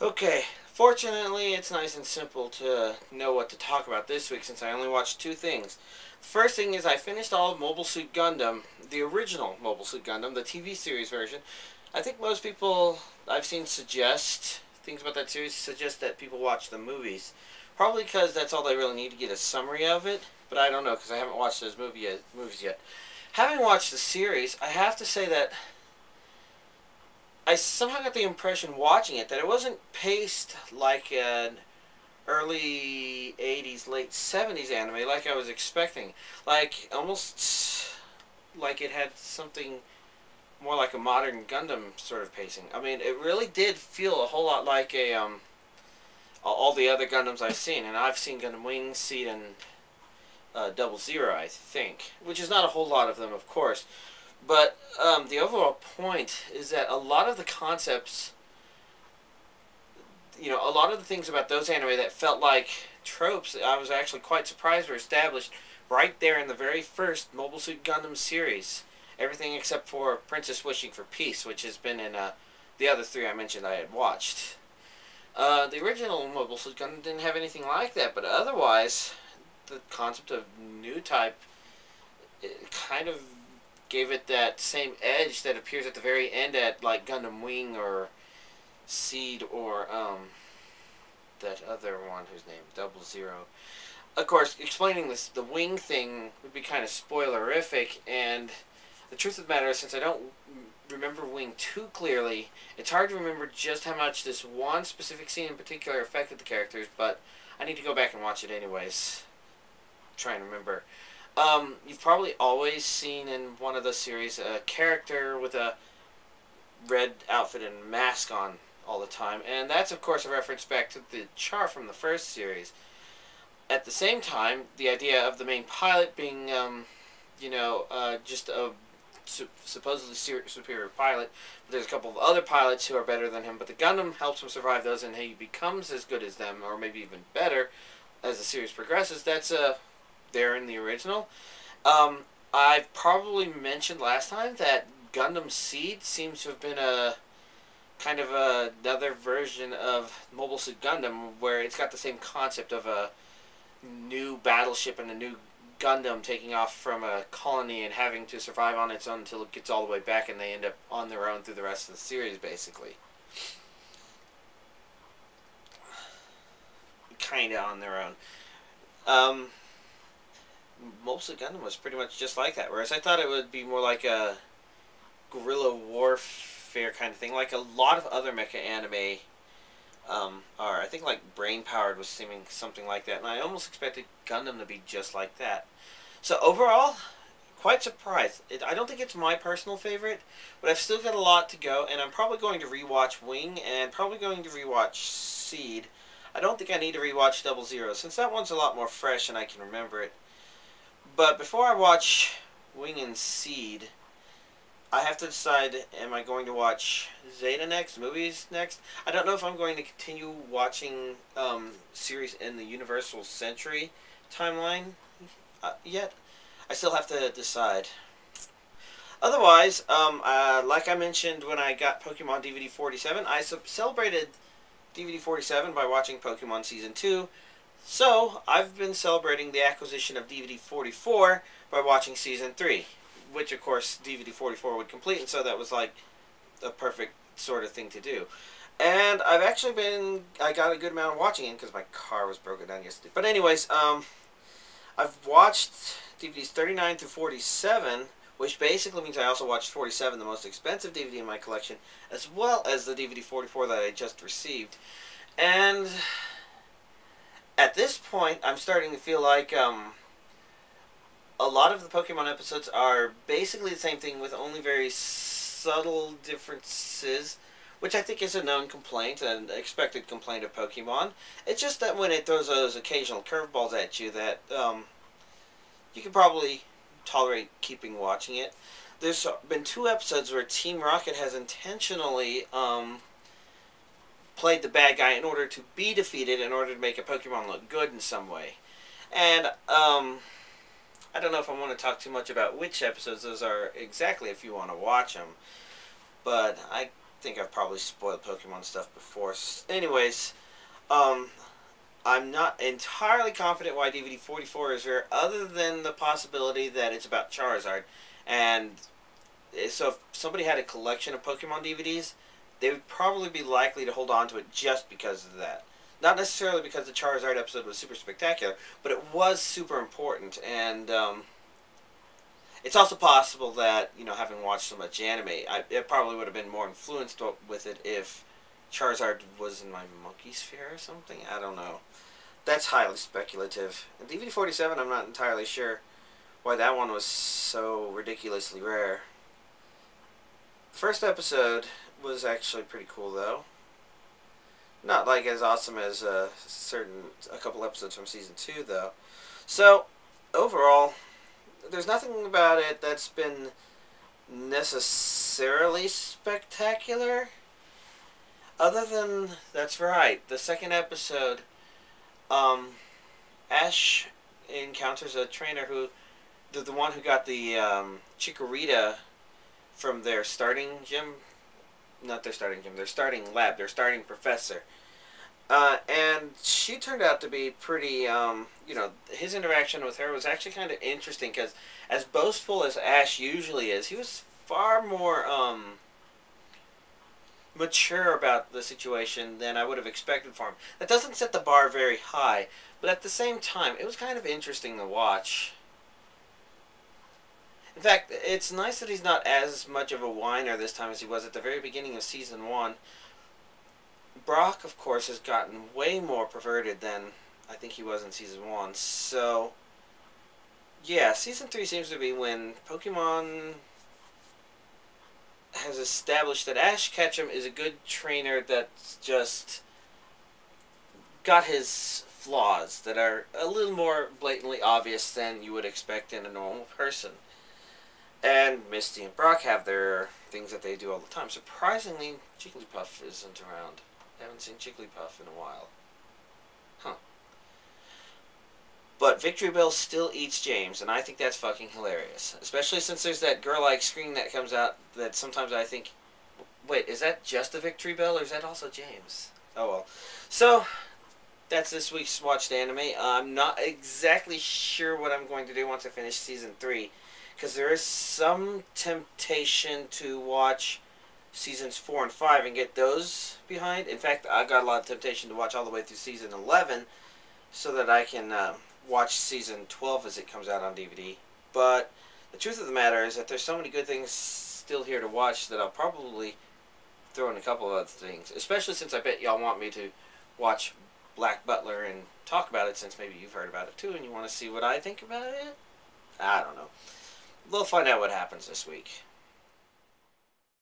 Okay, fortunately it's nice and simple to know what to talk about this week since I only watched two things. First thing is I finished all of Mobile Suit Gundam, the original Mobile Suit Gundam, the TV series version. I think most people I've seen suggest things about that series suggest that people watch the movies. Probably because that's all they really need to get a summary of it, but I don't know because I haven't watched those movies yet. Having watched the series, I have to say that I somehow got the impression watching it that it wasn't paced like an early 80s, late 70s anime like I was expecting. Like, almost like it had something more like a modern Gundam sort of pacing. I mean, it really did feel a whole lot like all the other Gundams I've seen. And I've seen Gundam Wing, Seed, and Double Zero, I think. Which is not a whole lot of them, of course. But the overall point is that a lot of the concepts, a lot of the things about those anime that felt like tropes, I was actually quite surprised were established right there in the very first Mobile Suit Gundam series. Everything except for Princess Wishing for Peace, which has been in the other three I mentioned I had watched. The original Mobile Suit Gundam didn't have anything like that, but otherwise, the concept of new type, it kind of gave it that same edge that appears at the very end at like Gundam Wing or Seed or that other one whose name Double Zero. Of course, explaining the Wing thing would be kind of spoilerific, and the truth of the matter is, since I don't remember Wing too clearly, it's hard to remember just how much this one specific scene in particular affected the characters, but I need to go back and watch it anyways. Try and remember. You've probably always seen in one of the series a character with a red outfit and mask on all the time, and that's of course a reference back to the Char from the first series. At the same time, the idea of the main pilot being, just a supposedly superior pilot, but there's a couple of other pilots who are better than him, but the Gundam helps him survive those, and he becomes as good as them, or maybe even better, as the series progresses. That's there in the original. I've probably mentioned last time that Gundam Seed seems to have been a kind of another version of Mobile Suit Gundam, where it's got the same concept of a new battleship and a new Gundam taking off from a colony and having to survive on its own until it gets all the way back, and they end up on their own through the rest of the series, basically. Kinda on their own. Mobile Suit Gundam was pretty much just like that, whereas I thought it would be more like a guerrilla warfare kind of thing, like a lot of other mecha anime are. I think like Brain Powered was seeming something like that, and I almost expected Gundam to be just like that. So overall, quite surprised. I don't think it's my personal favorite, but I've still got a lot to go, and I'm probably going to rewatch Wing and probably going to rewatch Seed. I don't think I need to rewatch Double Zero, since that one's a lot more fresh and I can remember it. But before I watch Wing and Seed, I have to decide, am I going to watch Zeta next, movies next? I don't know if I'm going to continue watching series in the Universal Century timeline yet. I still have to decide. Otherwise, like I mentioned when I got Pokemon DVD 47, I celebrated DVD 47 by watching Pokemon Season 2. So, I've been celebrating the acquisition of DVD 44 by watching Season 3. Which, of course, DVD 44 would complete, and so that was like a perfect sort of thing to do. And I've actually I got a good amount of watching in because my car was broken down yesterday. But anyways, I've watched DVDs 39 through 47, which basically means I also watched 47, the most expensive DVD in my collection, as well as the DVD 44 that I just received. And at this point, I'm starting to feel like a lot of the Pokemon episodes are basically the same thing with only very subtle differences, which I think is a known complaint, an expected complaint of Pokemon. It's just that when it throws those occasional curveballs at you that you can probably tolerate keeping watching it. There's been 2 episodes where Team Rocket has intentionally played the bad guy in order to be defeated in order to make a Pokemon look good in some way. And I don't know if I want to talk too much about which episodes those are exactly if you want to watch them. But I think I've probably spoiled Pokemon stuff before. Anyways, um, I'm not entirely confident why DVD 44 is rare, other than the possibility that it's about Charizard. And so if somebody had a collection of Pokemon DVDs, they would probably be likely to hold on to it just because of that. Not necessarily because the Charizard episode was super spectacular, but it was super important. And it's also possible that, having watched so much anime, it probably would have been more influenced with it if Charizard was in my monkey sphere or something. I don't know. That's highly speculative. And DVD 47, I'm not entirely sure why that one was so ridiculously rare. The first episode was actually pretty cool, though. Not like as awesome as a couple episodes from season 2, though. So, overall, there's nothing about it that's been necessarily spectacular. Other than, that's right, the second episode, Ash encounters a trainer who, the one who got the Chikorita from their starting gym, not their starting gym, their starting lab, their starting professor. And she turned out to be pretty, his interaction with her was actually kind of interesting, because as boastful as Ash usually is, he was far more, mature about the situation than I would have expected for him. That doesn't set the bar very high, but at the same time, it was kind of interesting to watch. In fact, it's nice that he's not as much of a whiner this time as he was at the very beginning of Season 1. Brock, of course, has gotten way more perverted than I think he was in Season 1. So, yeah, Season 3 seems to be when Pokemon has established that Ash Ketchum is a good trainer that's just got his flaws that are a little more blatantly obvious than you would expect in a normal person. And Misty and Brock have their things that they do all the time. Surprisingly, Jigglypuff isn't around. I haven't seen Jigglypuff in a while. Huh. But Victory Bell still eats James, and I think that's fucking hilarious. Especially since there's that girl-like scream that comes out that sometimes I think, wait, is that just a Victory Bell, or is that also James? Oh well. So, that's this week's watched anime. I'm not exactly sure what I'm going to do once I finish Season 3, because there is some temptation to watch Seasons 4 and 5 and get those behind. In fact, I've got a lot of temptation to watch all the way through Season 11 so that I can watch Season 12 as it comes out on DVD. But the truth of the matter is that there's so many good things still here to watch that I'll probably throw in a couple of other things. Especially since I bet y'all want me to watch Black Butler and talk about it, since maybe you've heard about it too and you want to see what I think about it. I don't know. We'll find out what happens this week.